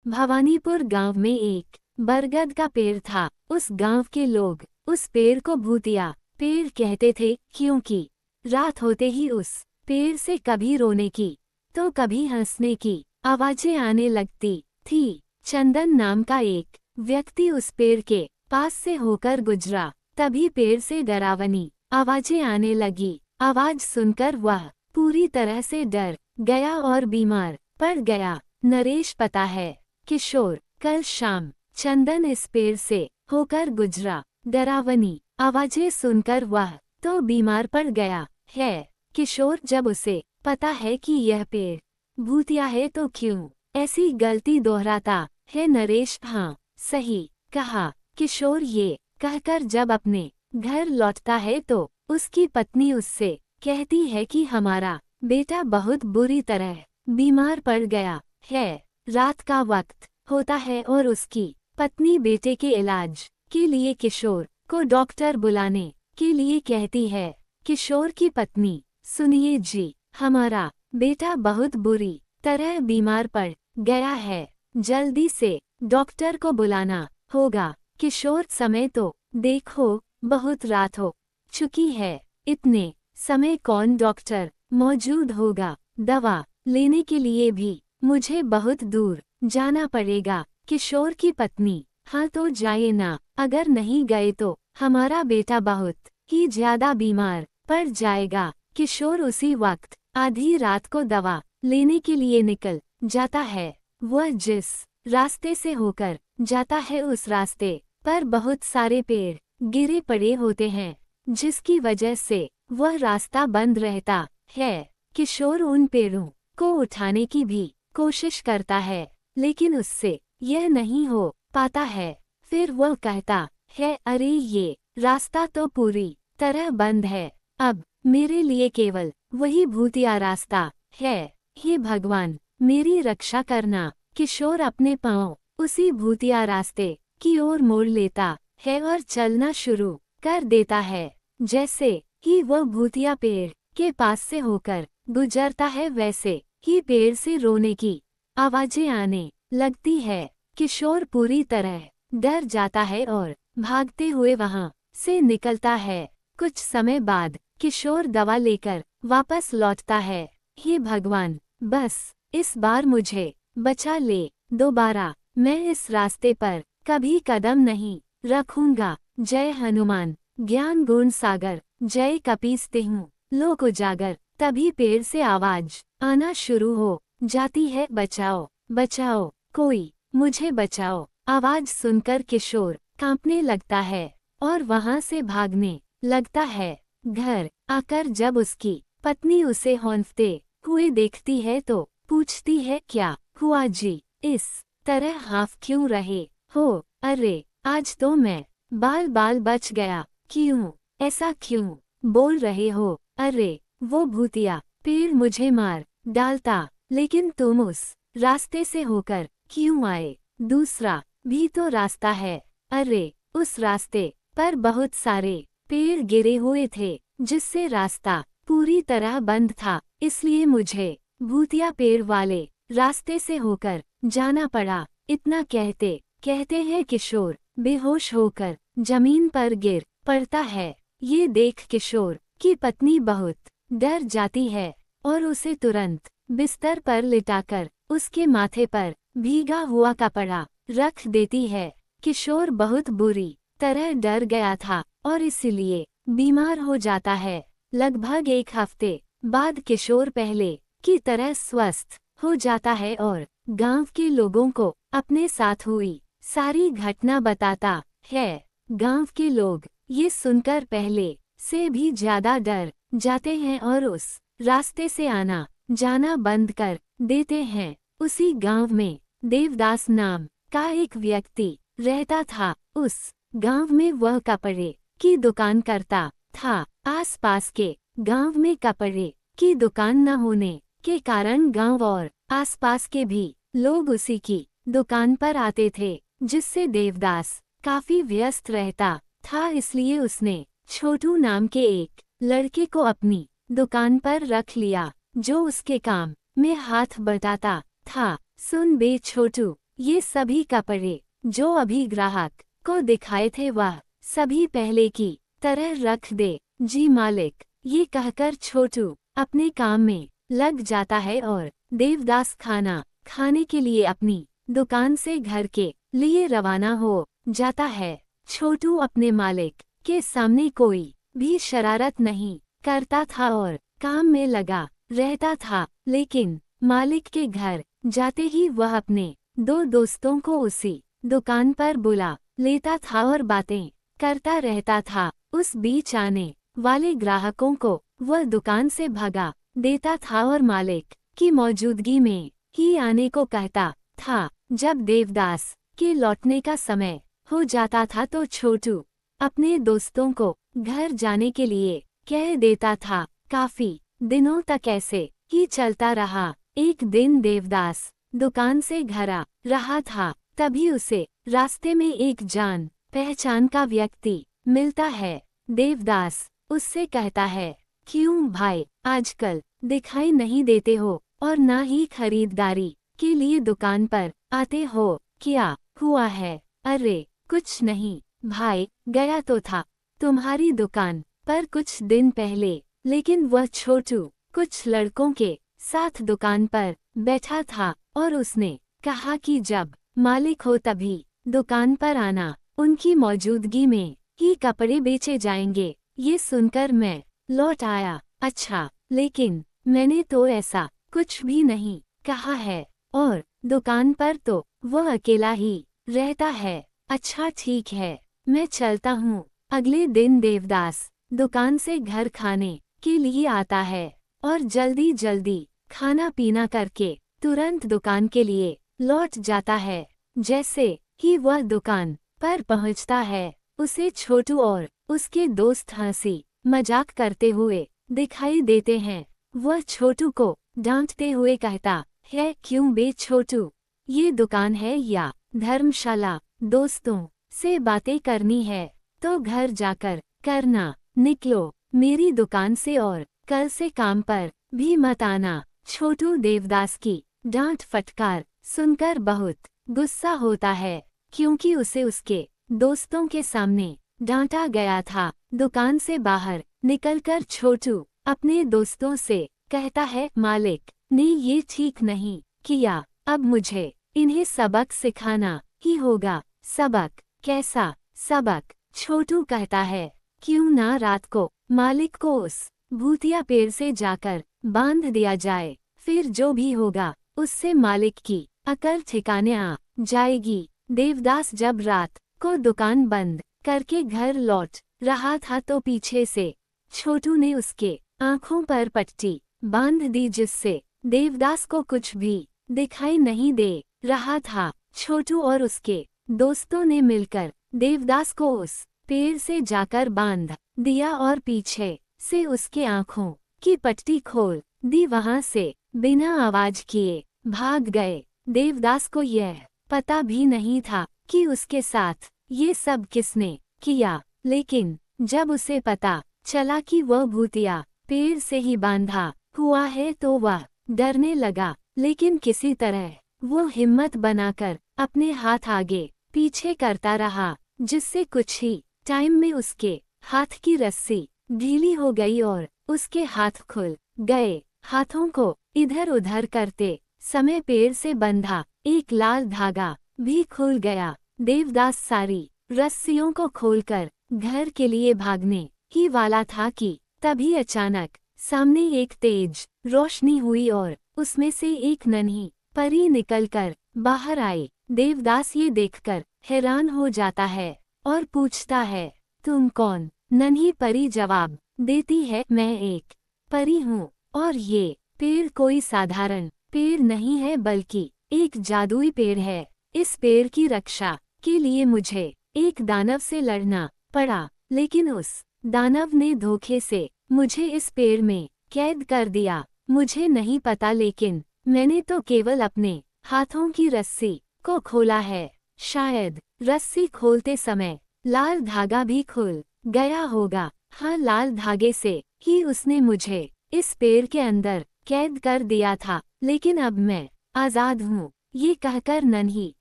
भवानीपुर गांव में एक बरगद का पेड़ था। उस गांव के लोग उस पेड़ को भूतिया पेड़ कहते थे, क्योंकि रात होते ही उस पेड़ से कभी रोने की तो कभी हंसने की आवाजें आने लगती थी। चंदन नाम का एक व्यक्ति उस पेड़ के पास से होकर गुजरा, तभी पेड़ से डरावनी आवाजें आने लगी। आवाज सुनकर वह पूरी तरह से डर गया और बीमार पड़ गया। नरेश पता है किशोर, कल शाम चंदन इस पेड़ से होकर गुजरा। डरावनी आवाजें सुनकर वह तो बीमार पड़ गया है। किशोर, जब उसे पता है कि यह पेड़ भूतिया है तो क्यों ऐसी गलती दोहराता है? नरेश, हाँ सही कहा किशोर। ये कहकर जब अपने घर लौटता है तो उसकी पत्नी उससे कहती है कि हमारा बेटा बहुत बुरी तरह बीमार पड़ गया है। रात का वक्त होता है और उसकी पत्नी बेटे के इलाज के लिए किशोर को डॉक्टर बुलाने के लिए कहती है। किशोर की पत्नी, सुनिए जी, हमारा बेटा बहुत बुरी तरह बीमार पड़ गया है, जल्दी से डॉक्टर को बुलाना होगा। किशोर, समय तो देखो, बहुत रात हो चुकी है, इतने समय कौन डॉक्टर मौजूद होगा? दवा लेने के लिए भी मुझे बहुत दूर जाना पड़ेगा। किशोर की पत्नी, हाँ तो जाइए ना, अगर नहीं गए तो हमारा बेटा बहुत ही ज्यादा बीमार पड़ जाएगा। किशोर उसी वक्त आधी रात को दवा लेने के लिए निकल जाता है। वह जिस रास्ते से होकर जाता है उस रास्ते पर बहुत सारे पेड़ गिरे पड़े होते हैं, जिसकी वजह से वह रास्ता बंद रहता है। किशोर उन पेड़ों को उठाने की भी कोशिश करता है, लेकिन उससे यह नहीं हो पाता है। फिर वह कहता है, अरे ये रास्ता तो पूरी तरह बंद है, अब मेरे लिए केवल वही भूतिया रास्ता है। हे भगवान, मेरी रक्षा करना। किशोर अपने पांव उसी भूतिया रास्ते की ओर मोड़ लेता है और चलना शुरू कर देता है। जैसे ही वह भूतिया पेड़ के पास से होकर गुजरता है, वैसे ही पेड़ से रोने की आवाजें आने लगती है। किशोर पूरी तरह डर जाता है और भागते हुए वहां से निकलता है। कुछ समय बाद किशोर दवा लेकर वापस लौटता है। हे भगवान, बस इस बार मुझे बचा ले, दोबारा मैं इस रास्ते पर कभी कदम नहीं रखूंगा। जय हनुमान ज्ञान गुण सागर, जय कपीसतेहूँ लोक उजागर। तभी पेड़ से आवाज आना शुरू हो जाती है, बचाओ बचाओ, कोई मुझे बचाओ। आवाज सुनकर किशोर कांपने लगता है और वहां से भागने लगता है। घर आकर जब उसकी पत्नी उसे हौंफते हुए देखती है तो पूछती है, क्या हुआ जी, इस तरह हाफ क्यों रहे हो? अरे आज तो मैं बाल बाल बच गया। क्यों ऐसा क्यों बोल रहे हो? अरे वो भूतिया पेड़ मुझे मार डालता, लेकिन तुम उस रास्ते से होकर क्यों आए? दूसरा भी तो रास्ता है। अरे उस रास्ते पर बहुत सारे पेड़ गिरे हुए थे, जिससे रास्ता पूरी तरह बंद था, इसलिए मुझे भूतिया पेड़ वाले रास्ते से होकर जाना पड़ा। इतना कहते कहते हैं किशोर बेहोश होकर जमीन पर गिर पड़ता है। ये देख किशोर की पत्नी बहुत डर जाती है और उसे तुरंत बिस्तर पर लिटाकर उसके माथे पर भीगा हुआ कपड़ा रख देती है। किशोर बहुत बुरी तरह डर गया था और इसलिए बीमार हो जाता है। लगभग एक हफ्ते बाद किशोर पहले की तरह स्वस्थ हो जाता है और गांव के लोगों को अपने साथ हुई सारी घटना बताता है। गांव के लोग ये सुनकर पहले से भी ज्यादा डर जाते हैं और उस रास्ते से आना जाना बंद कर देते हैं। उसी गांव में देवदास नाम का एक व्यक्ति रहता था। उस गांव में वह कपड़े की दुकान करता था। आसपास के गांव में कपड़े की दुकान न होने के कारण गांव और आसपास के भी लोग उसी की दुकान पर आते थे, जिससे देवदास काफी व्यस्त रहता था। इसलिए उसने छोटू नाम के एक लड़के को अपनी दुकान पर रख लिया, जो उसके काम में हाथ बटाता था। सुन बे छोटू, ये सभी कपड़े जो अभी ग्राहक को दिखाए थे वह सभी पहले की तरह रख दे। जी मालिक, ये कहकर छोटू अपने काम में लग जाता है और देवदास खाना खाने के लिए अपनी दुकान से घर के लिए रवाना हो जाता है। छोटू अपने मालिक के सामने कोई भी शरारत नहीं करता था और काम में लगा रहता था, लेकिन मालिक के घर जाते ही वह अपने दो दोस्तों को उसी दुकान पर बुला लेता था और बातें करता रहता था। उस बीच आने वाले ग्राहकों को वह दुकान से भगा देता था और मालिक की मौजूदगी में ही आने को कहता था। जब देवदास के लौटने का समय हो जाता था तो छोटू अपने दोस्तों को घर जाने के लिए कह देता था। काफी दिनों तक ऐसे ही चलता रहा। एक दिन देवदास दुकान से घर आ रहा था, तभी उसे रास्ते में एक जान पहचान का व्यक्ति मिलता है। देवदास उससे कहता है, क्यों भाई आजकल दिखाई नहीं देते हो और ना ही खरीदारी के लिए दुकान पर आते हो, क्या हुआ है? अरे कुछ नहीं भाई, गया तो था तुम्हारी दुकान पर कुछ दिन पहले, लेकिन वह छोटू कुछ लड़कों के साथ दुकान पर बैठा था और उसने कहा कि जब मालिक हो तभी दुकान पर आना, उनकी मौजूदगी में ही कपड़े बेचे जाएंगे। ये सुनकर मैं लौट आया। अच्छा, लेकिन मैंने तो ऐसा कुछ भी नहीं कहा है और दुकान पर तो वह अकेला ही रहता है। अच्छा ठीक है, मैं चलता हूँ। अगले दिन देवदास दुकान से घर खाने के लिए आता है और जल्दी जल्दी खाना पीना करके तुरंत दुकान के लिए लौट जाता है। जैसे ही वह दुकान पर पहुंचता है, उसे छोटू और उसके दोस्त हंसी मजाक करते हुए दिखाई देते हैं। वह छोटू को डांटते हुए कहता है, क्यों बे छोटू, ये दुकान है या धर्मशाला? दोस्तों से बातें करनी है तो घर जाकर करना, निकलो मेरी दुकान से और कल से काम पर भी मत आना। छोटू देवदास की डांट फटकार सुनकर बहुत गुस्सा होता है, क्योंकि उसे उसके दोस्तों के सामने डांटा गया था। दुकान से बाहर निकलकर छोटू अपने दोस्तों से कहता है, मालिक ने ये ठीक नहीं किया, अब मुझे इन्हें सबक सिखाना ही होगा। सबक? कैसा सबक? छोटू कहता है, क्यों ना रात को मालिक को उस भूतिया पेड़ से जाकर बांध दिया जाए, फिर जो भी होगा उससे मालिक की अकल ठिकाने आ जाएगी। देवदास जब रात को दुकान बंद करके घर लौट रहा था तो पीछे से छोटू ने उसके आंखों पर पट्टी बांध दी, जिससे देवदास को कुछ भी दिखाई नहीं दे रहा था। छोटू और उसके दोस्तों ने मिलकर देवदास को उस पेड़ से जाकर बांध दिया और पीछे से उसके आंखों की पट्टी खोल दी। वहां से बिना आवाज किए भाग गए। देवदास को यह पता भी नहीं था कि उसके साथ ये सब किसने किया, लेकिन जब उसे पता चला कि वह भूतिया पेड़ से ही बांधा हुआ है तो वह डरने लगा, लेकिन किसी तरह वो हिम्मत बनाकर अपने हाथ आगे पीछे करता रहा, जिससे कुछ ही टाइम में उसके हाथ की रस्सी ढीली हो गई और उसके हाथ खुल गए। हाथों को इधर उधर करते समय पेड़ से बंधा एक लाल धागा भी खुल गया। देवदास सारी रस्सियों को खोलकर घर के लिए भागने ही वाला था कि तभी अचानक सामने एक तेज रोशनी हुई और उसमें से एक नन्ही परी निकलकर बाहर आई। देवदास ये देखकर हैरान हो जाता है और पूछता है, तुम कौन? नन्ही परी जवाब देती है, मैं एक परी हूँ और ये पेड़ कोई साधारण पेड़ नहीं है बल्कि एक जादुई पेड़ है। इस पेड़ की रक्षा के लिए मुझे एक दानव से लड़ना पड़ा, लेकिन उस दानव ने धोखे से मुझे इस पेड़ में कैद कर दिया। मुझे नहीं पता, लेकिन मैंने तो केवल अपने हाथों की रस्सी को खोला है। शायद रस्सी खोलते समय लाल धागा भी खुल गया होगा। हाँ, लाल धागे से ही उसने मुझे इस पेड़ के अंदर कैद कर दिया था, लेकिन अब मैं आजाद हूँ। ये कहकर नन्ही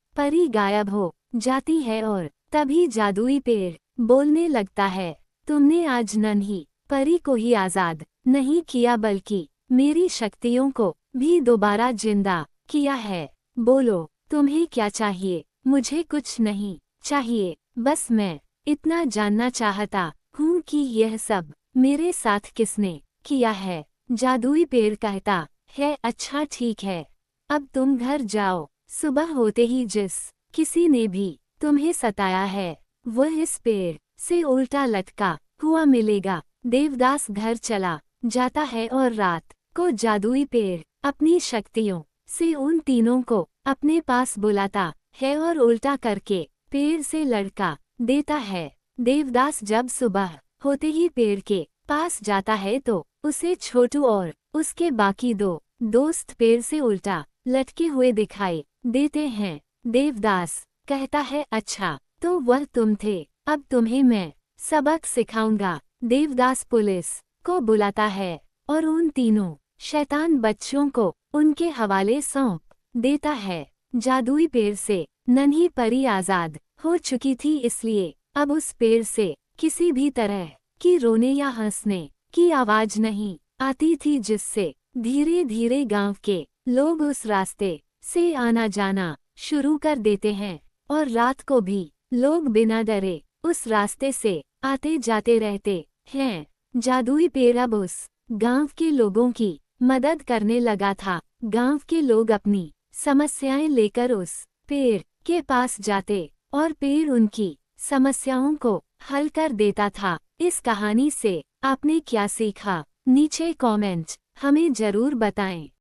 परी गायब हो जाती है और तभी जादुई पेड़ बोलने लगता है, तुमने आज नन्ही परी को ही आजाद नहीं किया बल्कि मेरी शक्तियों को भी दोबारा जिंदा किया है। बोलो तुम्हें क्या चाहिए? मुझे कुछ नहीं चाहिए, बस मैं इतना जानना चाहता हूँ कि यह सब मेरे साथ किसने किया है। जादुई पेड़ कहता है, अच्छा ठीक है, अब तुम घर जाओ। सुबह होते ही जिस किसी ने भी तुम्हें सताया है वह इस पेड़ से उल्टा लटका हुआ मिलेगा। देवदास घर चला जाता है और रात को जादुई पेड़ अपनी शक्तियों से उन तीनों को अपने पास बुलाता है और उल्टा करके पेड़ से लड़का देता है। देवदास जब सुबह होते ही पेड़ के पास जाता है तो उसे छोटू और उसके बाकी दो दोस्त पेड़ से उल्टा लटके हुए दिखाई देते हैं। देवदास कहता है, अच्छा तो वह तुम थे, अब तुम्हें मैं सबक सिखाऊंगा। देवदास पुलिस को बुलाता है और उन तीनों शैतान बच्चों को उनके हवाले सौंप देता है। जादुई पेड़ से नन्ही परी आजाद हो चुकी थी, इसलिए अब उस पेड़ से किसी भी तरह की रोने या हंसने की आवाज नहीं आती थी, जिससे धीरे धीरे गांव के लोग उस रास्ते से आना जाना शुरू कर देते हैं और रात को भी लोग बिना डरे उस रास्ते से आते जाते रहते हैं। जादुई पेड़ अब उस गांव के लोगों की मदद करने लगा था। गांव के लोग अपनी समस्याएं लेकर उस पेड़ के पास जाते और पेड़ उनकी समस्याओं को हल कर देता था। इस कहानी से आपने क्या सीखा? नीचे कमेंट हमें जरूर बताएं।